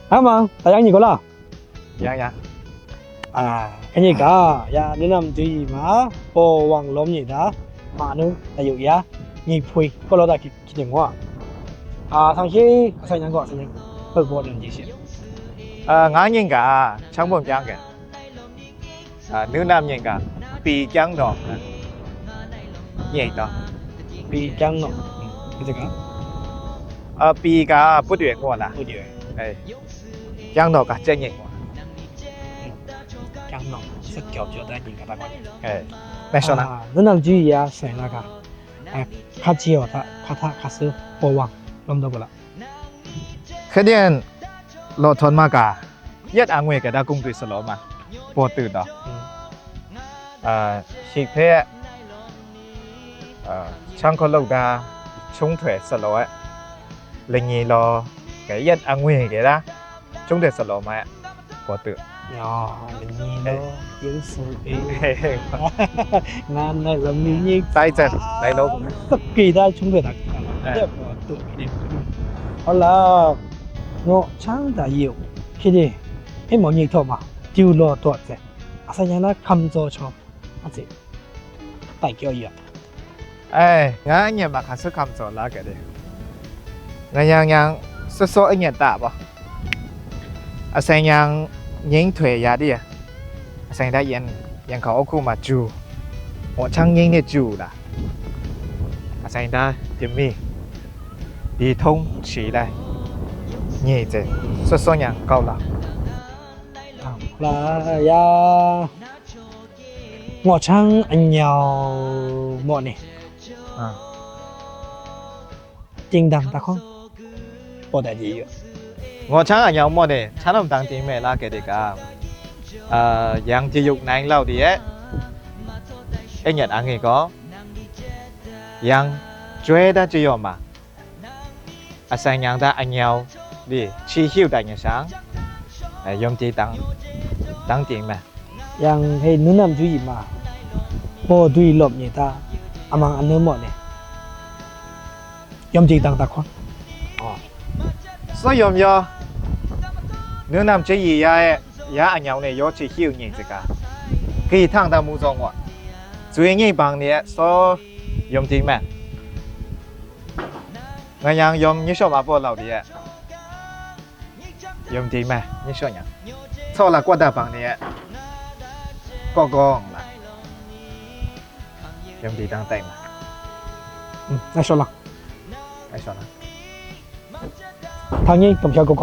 아마 다양히 걸라. ရ 아, 그러니까 야, 너는 뒤마 보왕 롬니다. 마누 다요야. 니 포이 걸어다 기된 거. 아, 상시 상냥 거 상냥. 그 뭐는 짓이야. ငါညင်ကချောင်းပွန်ပြောင်းကနုနာမြင်ကပီကျန်းတော့ညိတ်တော့ 비장노. 그저가 ပီကပုတ်တွေခေါ်လား 어디에? ကျန်းတော့ကကြက်ညိတ်ပေါ့ 장노. 석겹죠 다니까 봐. မဲရှောနာ 너는 뒤야 생나가. 아, 같이요. 다 가타 가스 보왕 롬도 걸라. ခတဲ့လောထွန်မကရက်အငွေကဒါကုံတွေစလောမှာပေါ်တူတော့ရှိဖဲချန်ခလောက်တာချုံထွဲစလောလငီလောကရက်အငွေကဒါချုံတဲ့စလောမှာပေါ်တူ 야, 니너 예수. 나는 롬니 တိုက်ချက်လိုက်လို့ 습기다 충분하다. 또 이래. 홀라 너 창다 이요. 키디 이 뭐니 더마. 듀로 또세. 아사냐나 감조처. 아지. 다이겨이야. ငါညမှာခါစကမ်စောလာခဲ့တယ်ငါညံစောအညတာပေါ့အဆိုင်ညံငင်းထွေရတဲ့အဆိုင်ได้ရန်ခေါအခုမှာဂျူဟောချန်းငင်းနဲ့ဂျူလားအဆိုင်ได้ဂျမီဒီထုံးချီလိုက်ညေတဲ့စောညံကောက်လာ 라야. 뭐창 안녕 뭐니. 찡당 다콘. 보다지요. ငေါ်ချန်းအညောင်မော့တဲ့ချမ်းတော်တန်းတင်မဲ့လာခဲ့တဲ့ကရန်ကြရုပ်နိုင်လောက်တည်းရဲ့အညက်အငယ်ကောရန်ကျွဲတဲ့ကြရောမှာအဆိုင်ညာတဲ့အညောင်ဒီချီဟျုတိုင်ရsangယုံကြည်တန်းတင်မဲ့ 양 헤 누남 주의 마. 뭐 두이 럽니다. 아망 안 넘어네. 염지당 다콘. စောယုံရောနုနမ်ချီရရဲ့ရအညောင်နဲ့ရောချီဟျုညင်စကခီထန့်တမှုဆောင်ကဇွေညိပန်းနဲ့စောယုံကြည်မဲ့ငါယံယုံညှော့မှာပေါ်လောက်တည်းရဲ့ယုံကြည်မဲ့ညှော့ညာဆောလာကွတ်တာပန်းနဲ့ကောကောလာယုံကြည်တန်းတိုင်မှာ 나 쇼라. အဲ့ဆောလား 당연히 검찰 거고.